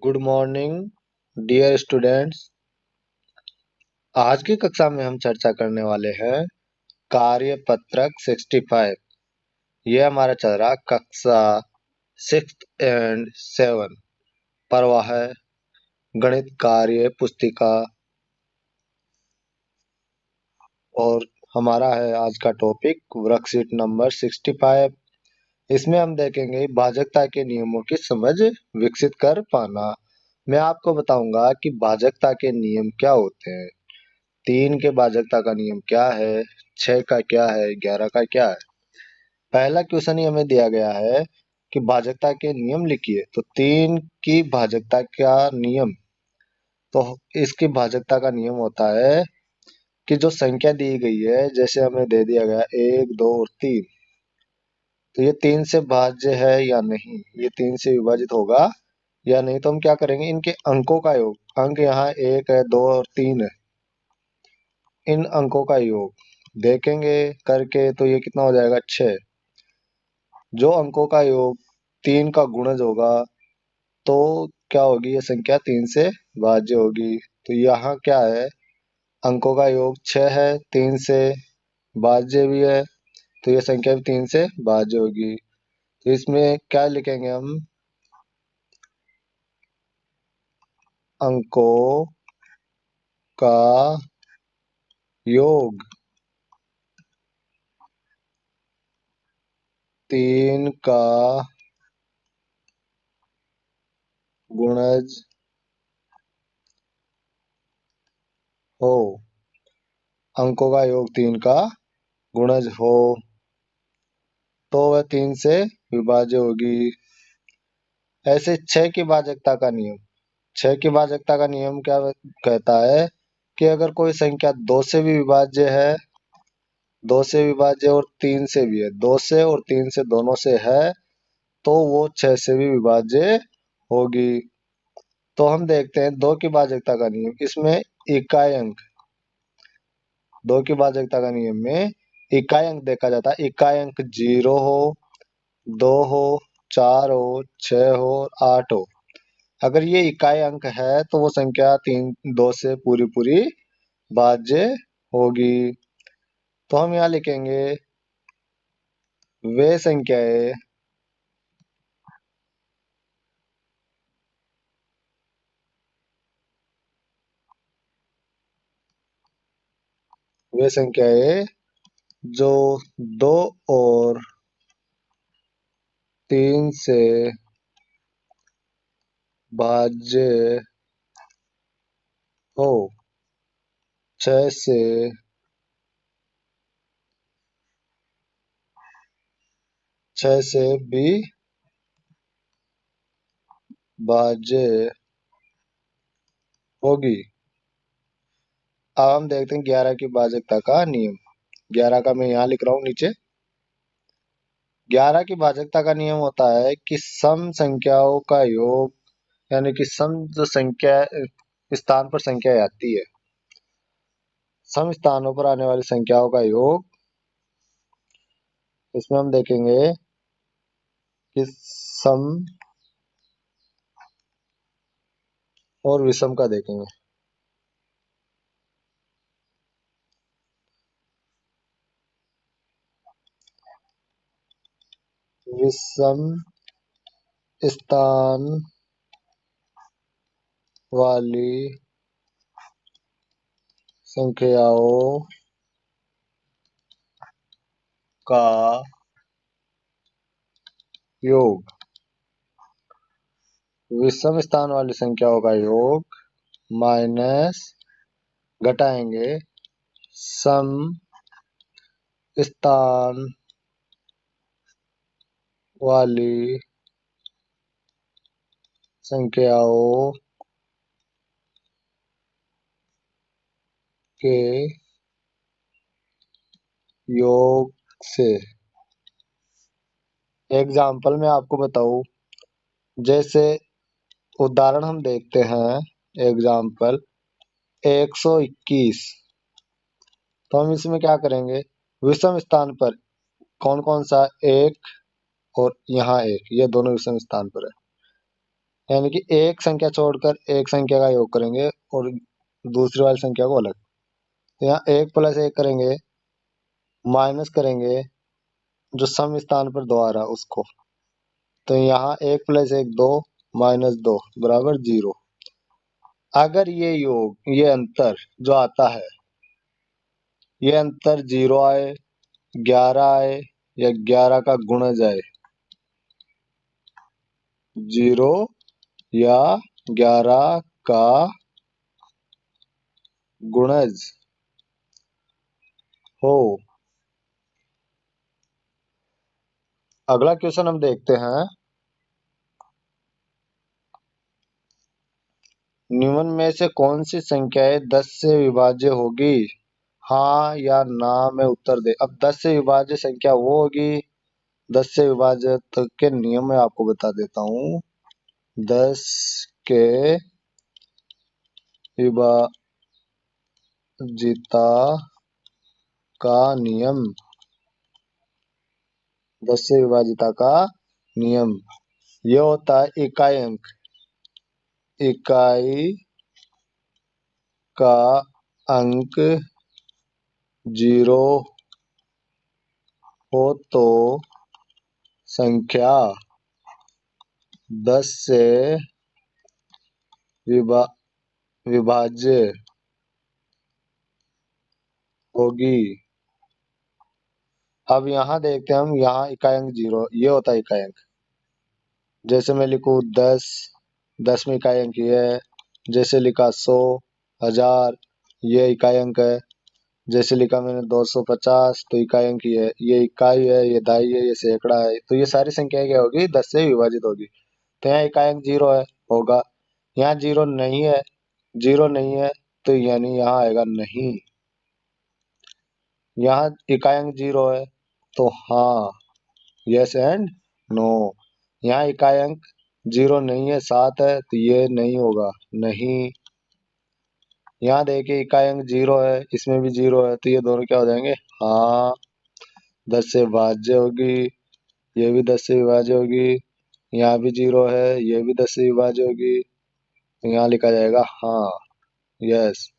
Good morning dear students. आज की कक्षा में हम चर्चा करने वाले हैं कार्यपत्रक 65। यह हमारा चल रहा कक्षा 6th and 7 परवा है गणित कार्य पुस्तिका। और हमारा है आज का टॉपिक वर्कशीट नंबर 65। इसमें हम देखेंगे भाजकता के नियमों की समझ विकसित कर पाना। मैं आपको बताऊंगा कि भाजकता के नियम क्या होते हैं, 3 के भाजकता का नियम क्या है, 6 का क्या है, 11 का क्या है। पहला क्वेश्चन ही हमें दिया गया है कि भाजकता के नियम लिखिए, तो 3 की भाजकता का नियम, तो इसकी भाजकता का नियम होता है कि जो संख्या दी गई है, जैसे हमें दे दिया गया 1 2 और 3, तो ये 3 से भाज्य है या नहीं, ये 3 से विभाजित होगा या नहीं। तो हम क्या करेंगे, इनके अंकों का योग, अंक यहाँ 1 है, 2 और 3 है, इन अंकों का योग देखेंगे करके, तो ये कितना हो जाएगा 6। जो अंकों का योग 3 का गुणज होगा, तो क्या होगी, ये संख्या 3 से भाज्य होगी। तो यहाँ क्या है, अंकों का योग 6 है, 3 से भाज्य भी है, तो ये संख्या भी 3 से भाज्य होगी। तो इसमें क्या लिखेंगे हम, अंकों का योग 3 का गुणज हो, अंकों का योग 3 का गुणज हो, तो वह 3 से विभाज्य होगी। ऐसे 6 की भाजकता का नियम, 6 की भाजकता का नियम क्या कहता है कि अगर कोई संख्या 2 से भी विभाज्य है, 2 से विभाज्य और 3 से भी है, 2 से और 3 से दोनों से है, तो वो 6 से भी विभाज्य होगी। तो हम देखते हैं 2 की भाजकता का नियम, इसमें इकाई अंक, 2 की भाजकता का नियम में इकाई अंक देखा जाता है। इकाई अंक 0 हो, 2 हो, 4 हो, 6 हो और 8 हो। अगर ये इकाई अंक है तो वो संख्या 2 से पूरी पूरी भाज्य होगी। तो हम यहाँ लिखेंगे वे संख्याएं वे संख्याएं जो 2 और 3 से भाज्य हो, 6 से भी भाज्य होगी। अब हम देखते हैं 11 की भाजकता का नियम। 11 का मैं यहाँ लिख रहा हूँ नीचे। 11 की भाजकता का नियम होता है कि सम संख्याओं का योग, यानी कि सम जो संख्या स्थान पर संख्या आती है, सम स्थानों पर आने वाली संख्याओं का योग, इसमें हम देखेंगे कि सम और विषम का देखेंगे। विषम स्थान वाली संख्याओं का योग, विषम स्थान वाली संख्याओं का योग माइनस घटाएंगे सम स्थान वाली संख्याओं के योग से। एग्जाम्पल में आपको बताऊं, जैसे उदाहरण हम देखते हैं, एग्जाम्पल 121। तो हम इसमें क्या करेंगे, विषम स्थान पर कौन कौन सा, 1 और यहाँ 1, ये दोनों विषम स्थान पर है। यानी कि एक संख्या छोड़कर एक संख्या का योग करेंगे और दूसरी वाली संख्या को अलग। तो यहाँ 1 + 1 करेंगे, माइनस करेंगे जो सम स्थान पर 2 आ रहा है उसको। तो यहाँ 1 + 1 2 -2 बराबर 0। अगर ये अंतर जो आता है, ये अंतर 0 आए, 11 आए या 11 का गुणज आए, 0 या 11 का गुणज हो। अगला क्वेश्चन हम देखते हैं। निम्न में से कौन सी संख्याएं 10 से विभाज्य होगी? हाँ या ना में उत्तर दे। अब 10 से विभाज्य संख्या वो होगी, 10 से विभाज्य के नियम मैं आपको बता देता हूँ। 10 के विभाजिता का नियम, 10 से विभाजिता का नियम ये होता है इकाई अंक। इकाई का अंक 0 हो तो संख्या 10 से विभाज्य होगी। अब यहाँ देखते हैं हम, यहाँ इकाई अंक 0 ये होता है इकाई अंक। जैसे मैं लिखूँ 10, 10 में इकाई अंक ये है। जैसे लिखा 100, 1000 ये इकाई अंक है। जैसे लिखा मैंने 250 तो इकाई अंक ये इकाई है, ये दहाई है, ये सैकड़ा है। तो ये सारी संख्याएं क्या होगी? 10 से विभाजित होगी। तो यहाँ इकाई अंक 0 है, होगा। यहाँ 0 नहीं है, 0 नहीं है तो यानी यहाँ आएगा नहीं। यहाँ इकाई अंक 0 है तो हाँ, यस एंड नो। यहाँ इकाई अंक 0 नहीं है, 7 है तो ये नहीं होगा, नहीं। यहाँ देखिए इकाई अंक 0 है, इसमें भी 0 है तो ये दोनों क्या हो जाएंगे? हाँ, 10 से विभाज्य होगी। ये भी 10 से विभाज्य होगी। यहाँ भी 0 है, ये भी 10 से विभाज्य होगी। तो यहाँ लिखा जाएगा हाँ, यस।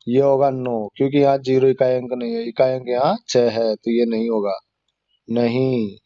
ये होगा नो, क्योंकि यहाँ 0 इकाई अंक नहीं है, इकाई अंक यहाँ 6 है तो ये नहीं होगा, नहीं।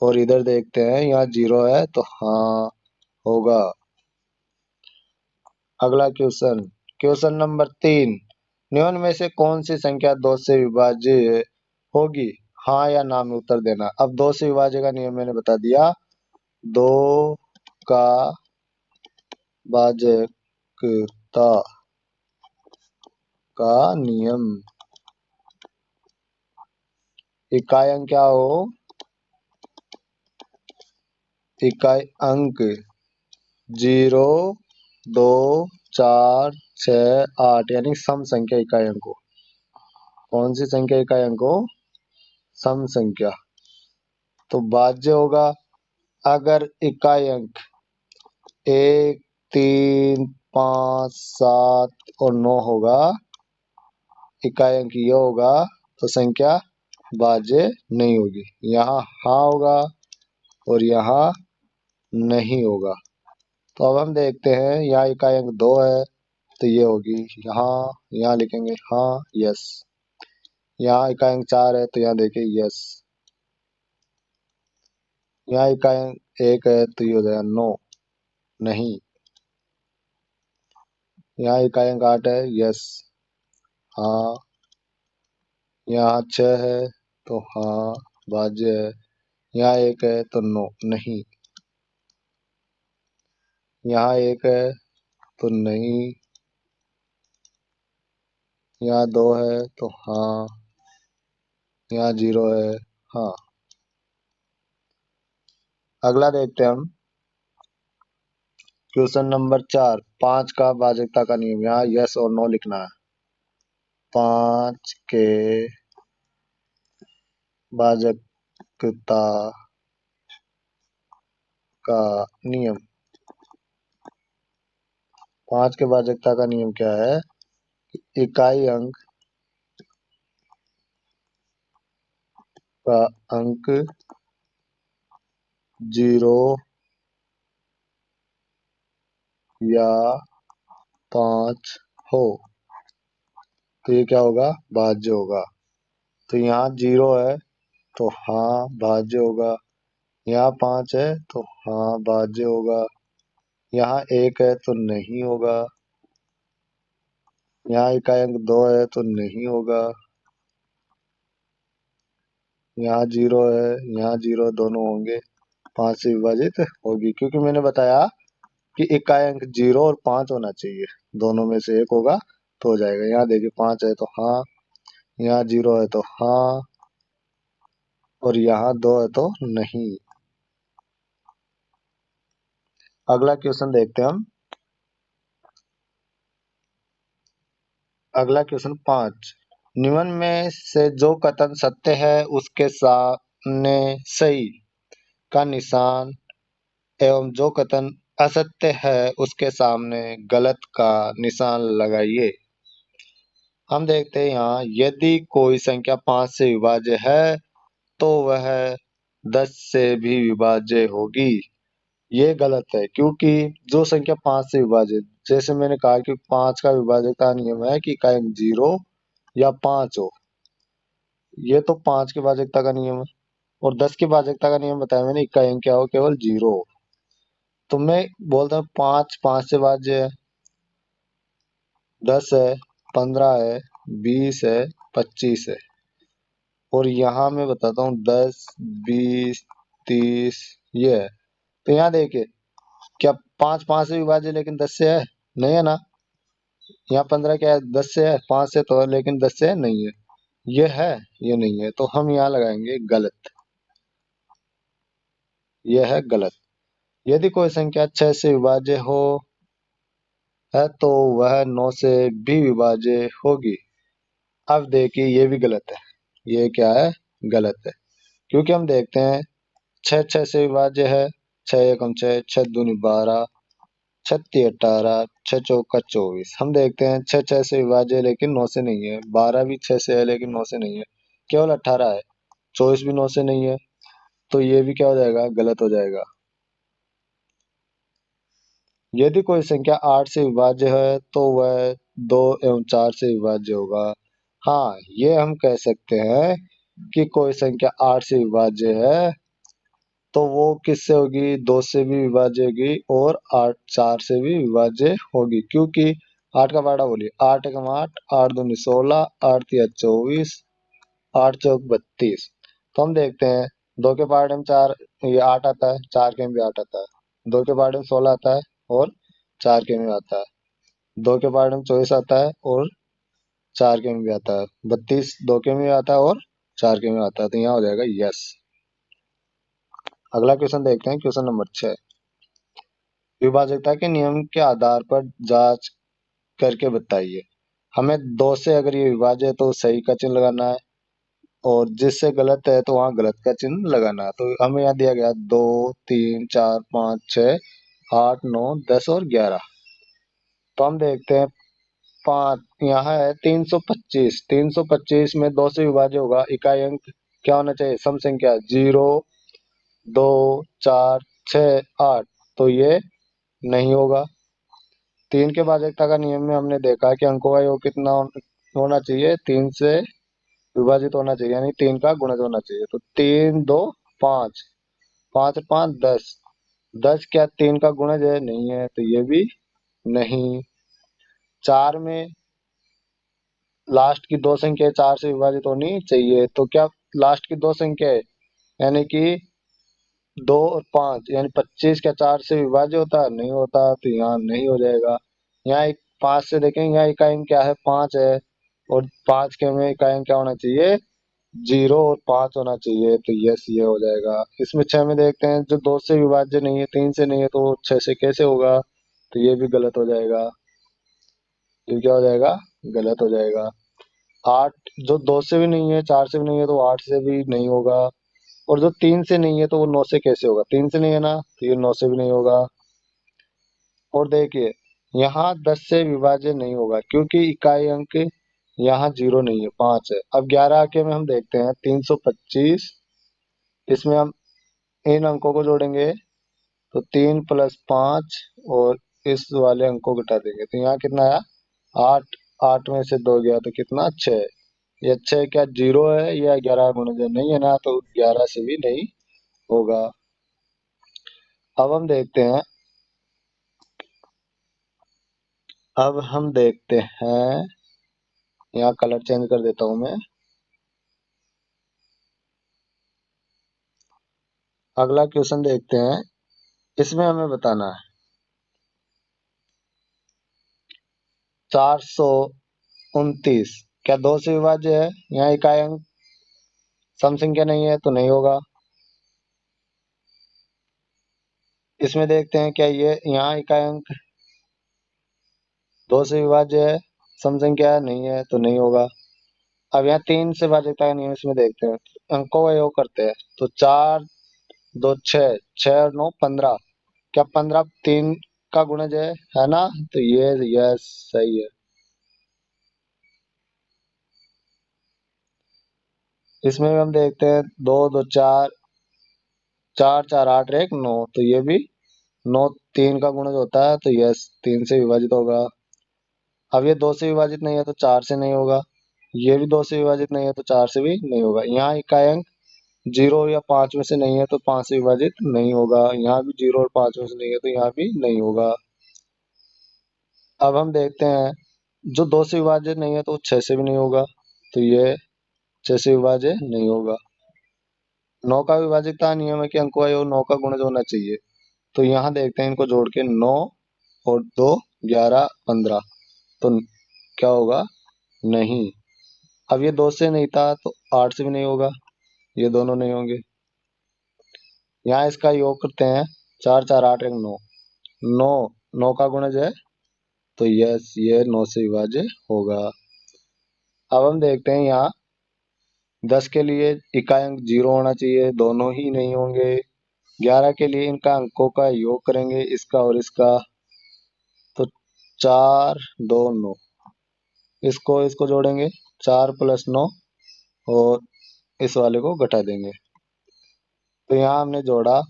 और इधर देखते हैं, यहाँ 0 है तो हाँ होगा। अगला क्वेश्चन, क्वेश्चन नंबर 3। निम्न में से कौन सी संख्या 2 से विभाज्य होगी? हाँ या ना में उत्तर देना। अब 2 से विभाज्य का नियम मैंने बता दिया। 2 का भाजकता का नियम, इकाई अंक क्या हो? इकाई अंक 0, 2, 4, 6, 8 यानी सम संख्या इकाई अंक हो। कौन सी संख्या इकाई अंक हो? सम संख्या। तो भाज्य होगा अगर इकाई अंक 1, 3, 5, 7 और 9 होगा, इकाई अंक ये होगा तो संख्या भाज्य नहीं होगी। यहाँ हाँ होगा और यहाँ नहीं होगा। तो अब हम देखते हैं, यहाँ इकाई अंक 2 है तो ये होगी यहाँ, यहाँ लिखेंगे हाँ, यस। यहाँ इकाई अंक 4 है तो यहाँ देखिए यस। यहाँ इकाई अंक 1 है तो ये हो जाएगा नो, नहीं। यहाँ इकाई अंक 8 है, यस, हाँ। यहाँ 6 है तो हाँ भाज्य है। यहाँ 1 है तो नो, नहीं। यहाँ 1 है तो नहीं। यहाँ 2 है तो हाँ। यहाँ 0 है, हाँ। अगला देखते हैं हम, क्वेश्चन नंबर 4। 5 का भाजकता का नियम, यहाँ यस और नो लिखना है। 5 के भाजकता का नियम। 5 के भाजकता का नियम क्या है? इकाई अंक का अंक 0 या 5 हो तो ये क्या होगा, भाज्य होगा। तो यहाँ 0 है तो हाँ भाज्य होगा, यहाँ 5 है तो हाँ भाज्य होगा, यहाँ 1 है तो नहीं होगा, यहाँ इकाई अंक 2 है तो नहीं होगा, यहाँ 0 है, यहाँ 0 दोनों होंगे, 5 से विभाजित होगी, क्योंकि मैंने बताया कि इकाई अंक 0 और 5 होना चाहिए, दोनों में से एक होगा तो हो जाएगा। यहाँ देखिए 5 है तो हाँ, यहाँ 0 है तो हाँ, और यहाँ 2 है तो नहीं। अगला क्वेश्चन देखते हैं हम। अगला क्वेश्चन 5, निम्न में से जो कथन सत्य है उसके सामने सही का निशान एवं जो कथन असत्य है उसके सामने गलत का निशान लगाइए। हम देखते हैं यहाँ, यदि कोई संख्या 5 से विभाज्य है तो वह 10 से भी विभाज्य होगी। ये गलत है, क्योंकि जो संख्या 5 से विभाजित, जैसे मैंने कहा कि 5 का विभाज्यता नियम है कि इकाई अंक 0 या 5 हो। ये तो 5 की भाजकता का नियम है, और 10 की भाजकता का नियम बताया मैंने, इकाई अंक क्या हो, केवल 0 हो। तो मैं बोलता हूँ 5 से भाज्य है, 10 है, 15 है, 20 है, 25 है। और यहाँ मैं बताता हूँ 10, 20, 30 ये है। तो यहाँ देखिए, क्या 5 से विभाज्य लेकिन 10 से है? नहीं है ना। यहाँ 15 क्या है, 10 से है, 5 से तो है लेकिन 10 से नहीं है। ये है, ये नहीं है, तो हम यहाँ लगाएंगे गलत। यह है गलत। यदि कोई संख्या 6 से विभाज्य हो है तो वह 9 से भी विभाज्य होगी। अब देखिए ये भी गलत है। ये क्या है, गलत है, क्योंकि हम देखते हैं 6 से विभाज्य है, 6 एकम 6, 6 दूनी 12, 36 18, 6 चौका 24। हम देखते हैं 6 से विभाज्य है लेकिन 9 से नहीं है, 12 भी 6 से है लेकिन 9 से नहीं है, केवल 18 है, 24 भी 9 से नहीं है। तो ये भी क्या हो जाएगा, गलत हो जाएगा। यदि कोई संख्या 8 से विभाज्य है तो वह 2 एवं 4 से विभाज्य होगा। हाँ, ये हम कह सकते हैं कि कोई संख्या 8 से विभाज्य है तो वो किससे होगी, 2 से भी विभाज्य होगी और 4 से भी विभाज्य होगी, क्योंकि 8 का पाड़ा बोलिए, 8 एकम 8, 8 दूनी 16, 8 तिया 24, 8 चौक 32। तो हम देखते हैं 2 के पहाड़े में 4, ये 8 आता है, 4 के में भी 8 आता है, 2 के पहाड़े में 16 आता है और 4 के में आता है, 2 के पहाड़े में 24 आता है और 4 के में भी आता है, 32 2 के में भी आता है और 4 के में आता है, तो यहाँ हो जाएगा यस। अगला क्वेश्चन देखते हैं, क्वेश्चन नंबर 6, विभाजकता के नियम के आधार पर जांच करके बताइए। हमें 2 से अगर ये विभाज्य है तो सही का चिन्ह लगाना है, और जिससे गलत है तो वहां गलत का चिन्ह लगाना है। तो हमें यहाँ दिया गया 2, 3, 4, 5, 6, 8, 9, 10 और 11। तो हम देखते हैं 5 यहाँ है 325, 325 में 2 से विभाज्य होगा, इकाई अंक क्या होना चाहिए, सम संख्या 0, 2, 4, 6, 8। तो ये नहीं होगा। 3 के भाजकता का नियम में हमने देखा कि अंकों का योग कितना होना चाहिए, 3 से विभाजित होना चाहिए, यानी 3 का गुणज होना चाहिए। तो 3 2 5, 5 5 10, 10 क्या 3 का गुणज है, नहीं है, तो ये भी नहीं। 4 में लास्ट की 2 संख्या 4 से विभाजित होनी चाहिए, तो क्या लास्ट की 2 संख्या है, यानी कि 2 और 5, यानी 25 क्या 4 से विभाज्य होता है, नहीं होता, तो यहाँ नहीं हो जाएगा। यहाँ एक 5 से देखेंगे, यहाँ इकाई अंक क्या है, 5 है, और 5 के में इकाई अंक क्या होना चाहिए, 0 और 5 होना चाहिए, तो यस ये हो जाएगा। इसमें 6 में देखते हैं, जो 2 से विभाज्य नहीं है, 3 से नहीं है, तो 6 से कैसे होगा, तो ये भी गलत हो जाएगा। ये क्या हो जाएगा, गलत हो जाएगा। 8 जो 2 से भी नहीं है, 4 से भी नहीं है, तो 8 से भी नहीं होगा। और जो 3 से नहीं है तो वो 9 से कैसे होगा, 3 से नहीं है ना, तो ये 9 से भी नहीं होगा। और देखिए यहाँ 10 से विभाज्य नहीं होगा, क्योंकि इकाई अंक यहाँ 0 नहीं है, 5 है। अब 11 के में हम देखते हैं 325, इसमें हम इन अंकों को जोड़ेंगे तो 3 + 5 और इस वाले अंक को घटा देंगे तो यहाँ कितना आया 8। 8 में से 2 गया तो कितना 6। ये 6 क्या 0 है या 11 गुणज नहीं है ना, तो 11 से भी नहीं होगा। अब हम देखते हैं अब हम देखते हैं यहाँ कलर चेंज कर देता हूं मैं। अगला क्वेश्चन देखते हैं। इसमें हमें बताना है 429 क्या 2 से विभाज्य है। यहाँ इकाई अंक सम संख्या नहीं है तो नहीं होगा। इसमें देखते हैं क्या ये यहाँ इकाई अंक 2 से विभाज्य है, सम संख्या नहीं है तो नहीं होगा। अब यहाँ 3 से भाज्यता का नियम इसमें देखते हैं, अंकों का योग करते हैं तो 4 2 6, 6 और 9 15। क्या 15 3 का गुणज है ना, तो ये यस सही है। इसमें भी हम देखते हैं 2 2 4, 4 4 8 1 9, तो ये भी 9 3 का गुणज होता है तो यस 3 से विभाजित होगा। अब ये 2 से विभाजित नहीं है तो 4 से नहीं होगा। ये भी 2 से विभाजित नहीं है तो 4 से भी नहीं होगा। यहाँ इकाई अंक 0 या 5 में से नहीं है तो 5 से विभाजित नहीं होगा। यहाँ भी 0 और 5 में से नहीं है तो यहाँ भी नहीं होगा। अब हम देखते हैं जो 2 से विभाजित नहीं है तो 6 से भी नहीं होगा, तो ये 6 से विभाजित नहीं होगा। 9 का विभाजितता नियम है कि अंकों का योग 9 का गुणज होना चाहिए। तो यहाँ देखते हैं इनको जोड़ के 9 और 2 11 15, तो क्या होगा नहीं। अब ये 2 से नहीं था तो 8 से भी नहीं होगा, ये दोनों नहीं होंगे। यहाँ इसका योग करते हैं 4 4 8 1 9, 9 9 का गुणज है तो यस ये 9 से विभाज्य होगा। अब हम देखते हैं यहाँ 10 के लिए इकाई अंक 0 होना चाहिए, दोनों ही नहीं होंगे। 11 के लिए इनका अंकों का योग करेंगे इसका और इसका, तो 4 2 9, इसको जोड़ेंगे 4 + 9 और इस वाले को घटा देंगे तो यहाँ हमने जोड़ा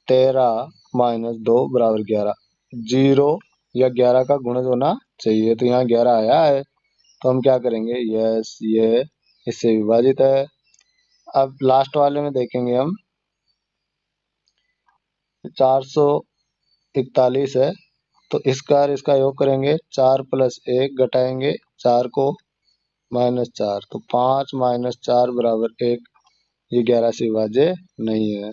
13 - 2 = 11। 0 या 11 का गुणज होना चाहिए तो यहाँ 11 आया है, तो हम क्या करेंगे यस ये इससे विभाजित है। अब लास्ट वाले में देखेंगे हम 441 है, तो इसका और इसका योग करेंगे 4 + 1 घटाएंगे 4 को -4, तो 5 - 4 = 1। ये 11 से विभाज्य नहीं है।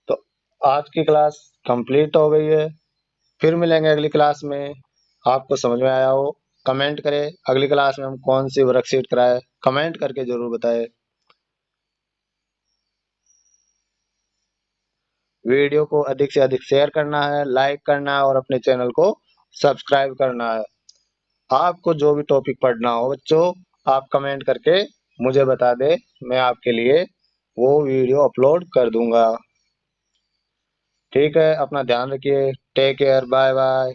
तो आज की क्लास कंप्लीट हो गई है। फिर मिलेंगे अगली क्लास में। आपको समझ में आया हो कमेंट करें, अगली क्लास में हम कौन सी वर्कशीट कराए कमेंट करके जरूर बताएं। वीडियो को अधिक से अधिक शेयर करना है, लाइक करना है और अपने चैनल को सब्सक्राइब करना है। आपको जो भी टॉपिक पढ़ना हो बच्चों, आप कमेंट करके मुझे बता दे, मैं आपके लिए वो वीडियो अपलोड कर दूंगा। ठीक है, अपना ध्यान रखिए। Take care, bye bye.